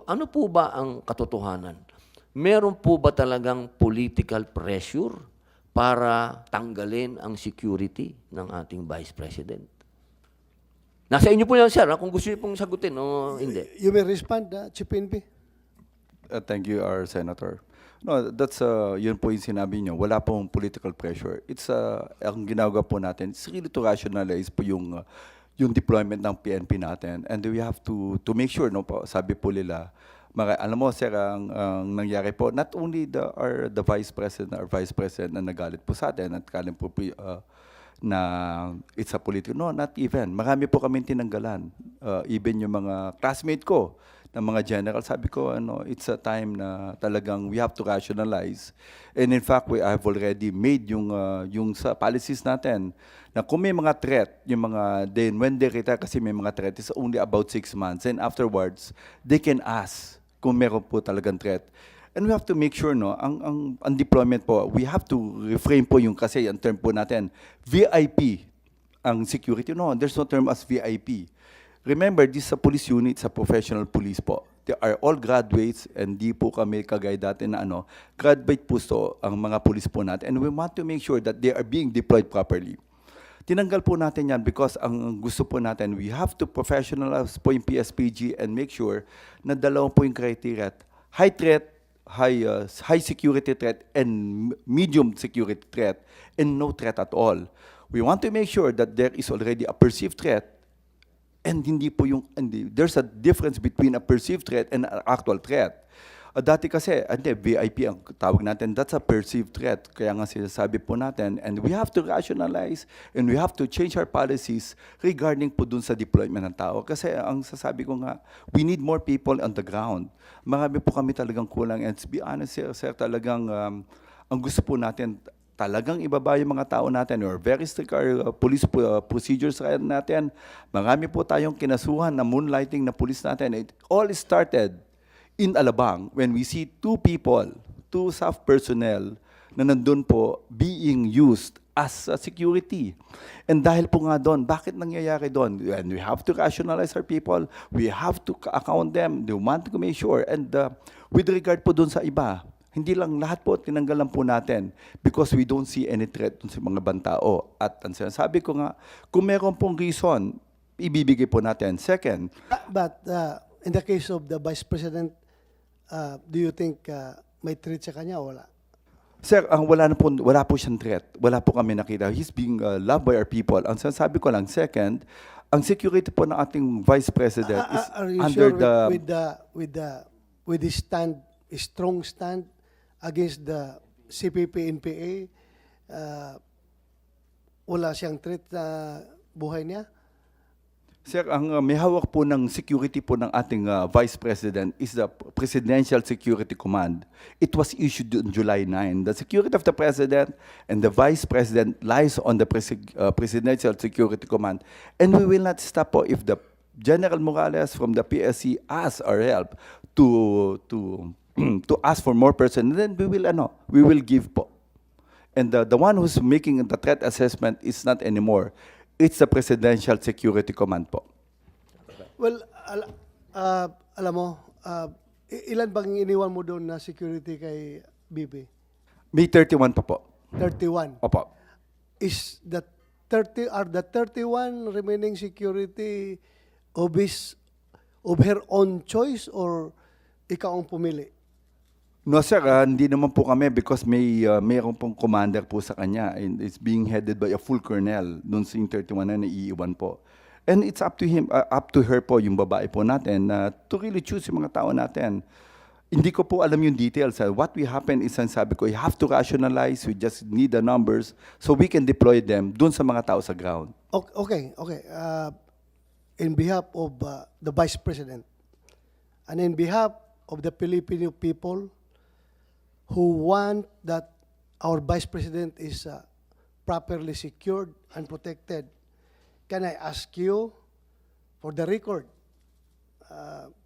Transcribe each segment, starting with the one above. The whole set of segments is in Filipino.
ano po ba ang katotohanan? Meron po ba talagang political pressure para tanggalin ang security ng ating Vice President? Nasa inyo po yan, sir, kung gusto niyo pong sagutin o hindi. You may respond, Chief PNP. Thank you, our Senator. No, that's yun po yung sinabi niyo. Wala pong political pressure. It's ang ginagawa po natin, it's really to rationalize po yung deployment ng PNP natin. And we have to make sure, no po, sabi po nila, alam mo, sir, ang nangyari po, not only the Vice President, our Vice President na nagalit po sa atin at kalim po na it's a political. No, not even. Marami po kami tinanggalan. Even yung mga classmate ko, ng mga general, sabi ko, it's a time na talagang we have to rationalize. And in fact, I have already made yung sa policies natin na kung may mga threat, yung mga, then when they retire, kasi may mga threat, it's only about 6 months. And afterwards, they can ask kung meron po talagang threat. And we have to make sure, no, ang deployment po, we have to reframe po yung kasi ang term po natin, VIP ang security. No, there's no term as VIP. Remember, this is a police unit, sa professional police po. They are all graduates, and di po kami kagaya dati na graduate po ang mga police po natin. And we want to make sure that they are being deployed properly. Tinanggal po natin yan because ang gusto po natin, we have to professionalize po yung PSPG and make sure na dalawa po yung criteria. High threat, high security threat, and medium security threat, and no threat at all. We want to make sure that there is already a perceived threat. And there's a difference between a perceived threat and an actual threat. Dati kasi, VIP ang tawag natin, that's a perceived threat. Kaya nga sinasabi po natin, and we have to rationalize and we have to change our policies regarding po dun sa deployment ng tao. Kasi ang sasabi ko nga, we need more people on the ground. Marami po kami talagang kulang. And to be honest, sir, talagang ang gusto po natin, talagang ibaba yung mga tao natin or very strict our police procedures natin. Marami po tayong kinasuhan na moonlighting na police natin. It all started in Alabang when we see two staff personnel na nandun po being used as a security. And dahil po nga doon, bakit nangyayari doon? And we have to rationalize our people. We have to account them. They want to make sure. And with regard po doon sa iba, hindi lang lahat po, tinanggalan po natin because we don't see any threat dun sa mga bantao. At ang sinasabi ko nga, kung meron pong reason, ibibigay po natin. Second, But in the case of the Vice President, do you think may threat sa kanya o wala? sir, wala po siyang threat. Wala po kami nakita. He's being loved by our people. Ang sinasabi ko lang, second, ang security po ng ating Vice President is Are you under sure the... with his stand, his strong stand against the CPP, NPA, wala siyang threat sa buhay niya? Sir, ang may hawak po ng security po ng ating Vice President is the Presidential Security Command. It was issued on July 9. The security of the President and the Vice President lies on the Presidential Security Command. And we will not stop po if the General Morales from the PSC asks our help to ask for more person, then we will give po. And the one who's making the threat assessment is not anymore. It's the Presidential Security Command po. Well, alam mo, ilan bang iniwan mo doon na security kay BB? May 31 pa po. 31. Opo. Are the 31 remaining security of her own choice or ikaw ang pumili? No sir, hindi naman po kami because mayroon pong commander po sa kanya and it's being headed by a full colonel doon sa 31 na naiiwan po. And it's up to him, up to her po, yung babae po natin, to really choose yung mga tao natin. Hindi ko po alam yung details. What will happen is, sabi ko, you have to rationalize, we just need the numbers so we can deploy them doon sa mga tao sa ground. Okay. In behalf of the Vice President and in behalf of the Filipino people who want that our Vice President is properly secured and protected, can I ask you, for the record,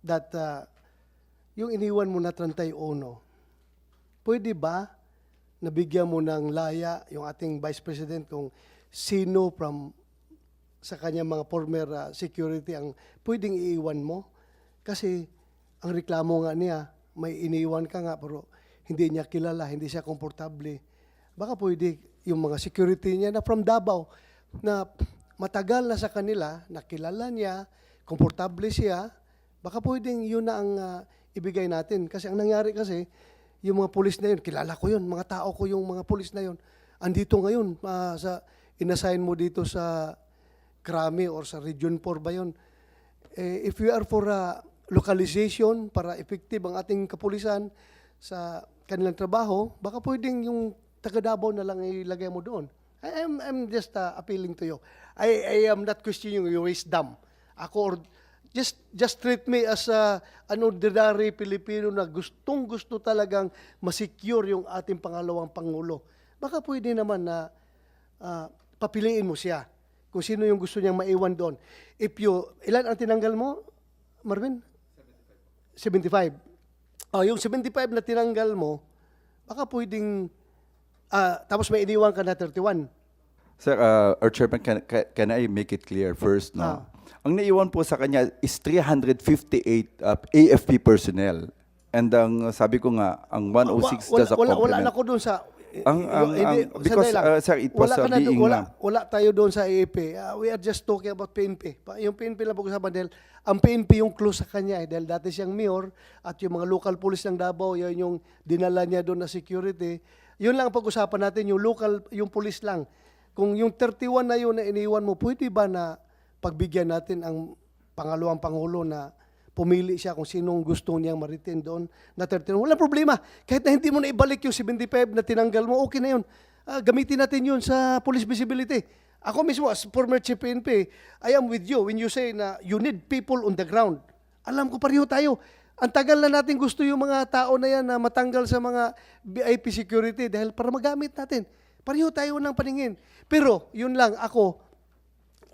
that yung iniwan mo na 31, pwede ba nabigyan mo ng laya yung ating Vice President kung sino sa kanyang mga former security ang pwedeng iiwan mo? Kasi ang reklamo nga niya, may iniwan ka nga pero hindi niya kilala, hindi siya komportable. Baka pwede yung mga security niya na from Davao na matagal na sa kanila, nakilala niya, komportable siya, baka pwedeng yun na ang ibigay natin. Kasi ang nangyari kasi, yung mga pulis na yun, kilala ko yun, mga tao ko yung mga pulis na yun. Andito ngayon, inassign mo dito sa Krami or sa Region 4 ba yun? If we are for localization para effective ang ating kapulisan sa kanilang trabaho, baka pwedeng yung taga Davao na lang ilagay mo doon. I'm just appealing to you. I am not questioning your wisdom. Ako, or just treat me as an ordinary Pilipino na gustong-gusto talagang masecure yung ating pangalawang Pangulo. Baka pwede naman na papiliin mo siya kung sino yung gusto niyang maiwan doon. Ilan ang tinanggal mo, Marvin? 75. Yung 75 na tinanggal mo, baka pwedeng, tapos may iniwan ka na 31. Sir, our chairman, can I make it clear first, no? Ang naiwan po sa kanya is 358 AFP personnel. And ang sabi ko nga, ang 106 does a complement. Wala na ko doon sa... Because, sir, it was being lang. Wala tayo doon sa AFP. We are just talking about PNP. Yung PNP lang pag-usapan dahil ang PNP yung close sa kanya dahil dati siyang mayor at yung mga local police ng Davao, yun yung dinala niya doon na security. Yun lang ang pag-usapan natin, yung local, yung police lang. Kung yung 31 na yun na iniwan mo, pwede ba na pagbigyan natin ang pangalawang Pangulo na pumili siya kung sinong gusto niyang maritin doon na 31. Walang problema. Kahit na hindi mo na ibalik yung 75 na tinanggal mo, okay na yun. Gamitin natin yun sa police visibility. Ako mismo, as former chief PNP, I am with you when you say na you need people on the ground. Alam ko pareho tayo. Ang tagal na natin gusto yung mga tao na yan na matanggal sa mga VIP security dahil para magamit natin. Pareho tayo ng paningin. Pero, yun lang, ako,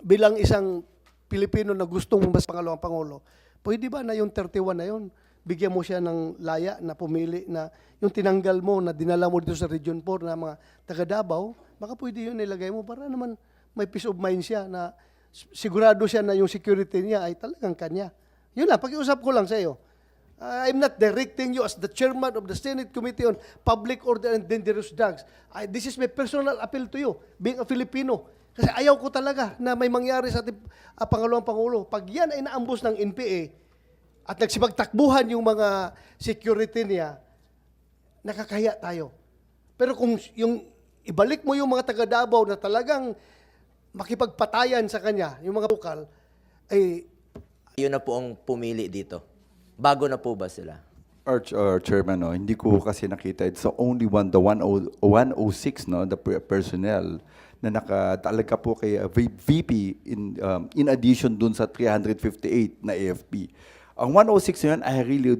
bilang isang Pilipino na gustong mas pangalawang Pangulo, pwede ba na yung 31 na yun, bigyan mo siya ng laya na pumili na yung tinanggal mo na dinala mo dito sa Region 4 na mga taga Davao, baka pwede yun nilagay mo para naman may peace of mind siya na sigurado siya na yung security niya ay talagang kanya. Yun lang, pag-iusap ko lang sa iyo. I'm not directing you as the chairman of the Senate Committee on Public Order and Dangerous Drugs. This is my personal appeal to you, being a Filipino. Kasi ayaw ko talaga na may mangyari sa ating pangalawang Pangulo. Pag yan ay naambos ng NPA at nagsipagtakbuhan yung mga security niya, nakakahiya tayo. Pero kung yung ibalik mo yung mga taga Davao na talagang makipagpatayan sa kanya, yung mga lokal, ay... Yun na po ang pumili dito. Bago na po ba sila? Our chairman, no, hindi ko kasi nakita. It's only the 106, no, the personnel na nakatalaga po kay VP in addition dun sa 358 na AFP. Ang 106 na yun, I really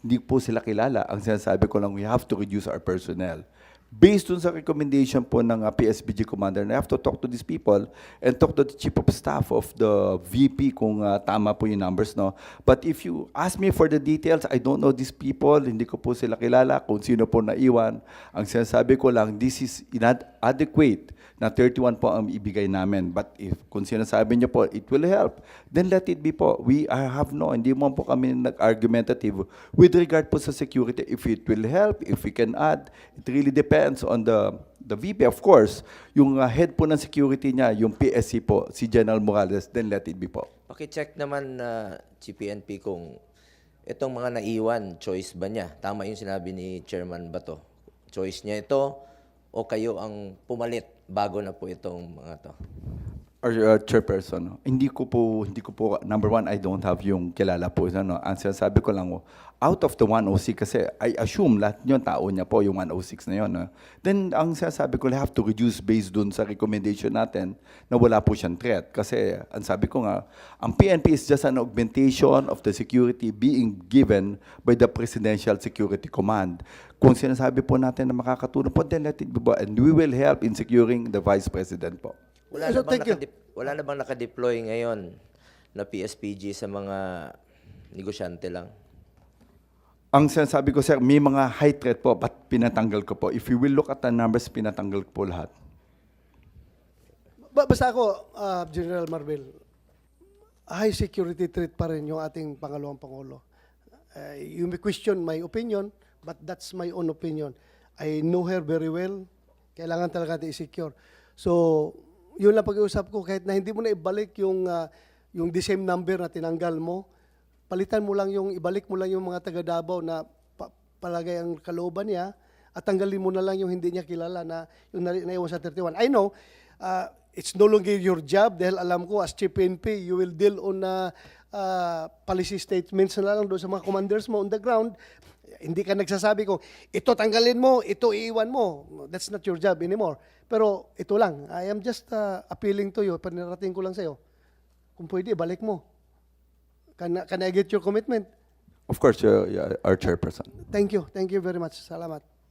hindi po sila kilala. Ang sinasabi ko lang, we have to reduce our personnel. Based dun sa recommendation po ng PSBG commander, I have to talk to these people and talk to the chief of staff of the VP kung tama po yung numbers, no? But if you ask me for the details, I don't know these people, hindi ko po sila kilala, kung sino po naiwan. Ang sinasabi ko lang, this is inadequate na 31 po ang ibigay namin. But if kung sinasabi niyo po, it will help, then let it be po. Hindi mo po kami nag-argumentative with regard po sa security. If it will help, if we can add, it really depends on the VP. Of course, yung head po ng security niya, yung PSC po, si General Morales, then let it be po. Paki-check naman na GPNP kung itong mga naiwan, choice ba niya? Tama yung sinabi ni Chairman Bato. Choice niya ito o kayo ang pumalit bago na po itong mga to? Our chairperson, hindi ko po, number one, I don't have yung kilala po. Ang sinasabi ko lang, out of the 106, kasi I assume lahat yun, tao niya po, yung 106 na yun. Then, ang sinasabi ko, I have to reduce based dun sa recommendation natin na wala po siyang threat. Kasi, ang sabi ko nga, ang PNP is just an augmentation of the security being given by the Presidential Security Command. Kung sinasabi po natin na makakatulong po, then let it be, and we will help in securing the Vice President po. Wala na bang nakadeploy ngayon na PSPG sa mga negosyante lang? Ang sinasabi ko, sir, may mga high threat po, but pinatanggal ko po. If you will look at the numbers, pinatanggal ko po lahat. Basta ako, General Marvel, high security threat pa rin yung ating pangalawang Pangulo. You may question my opinion, but that's my own opinion. I know her very well. Kailangan talaga natin i-secure. So, yun lang pag-iusap ko. Kahit na hindi mo na ibalik yung the same number na tinanggal mo, palitan mo lang ibalik mo lang yung mga taga Davao na palagay ang kalooban niya, at tanggalin mo na lang yung hindi niya kilala na yung naiwan sa 31. I know, it's no longer your job dahil alam ko as Chief PNP, you will deal on policy statements na lang doon sa mga commanders mo on the ground. Hindi ka nagsasabi kung ito tanggalin mo, ito iiwan mo. That's not your job anymore. Pero ito lang, I am just appealing to you, panirating ko lang sa'yo. Kung pwede, balik mo. Can I get your commitment? Of course, yeah, our chairperson. Thank you very much. Salamat.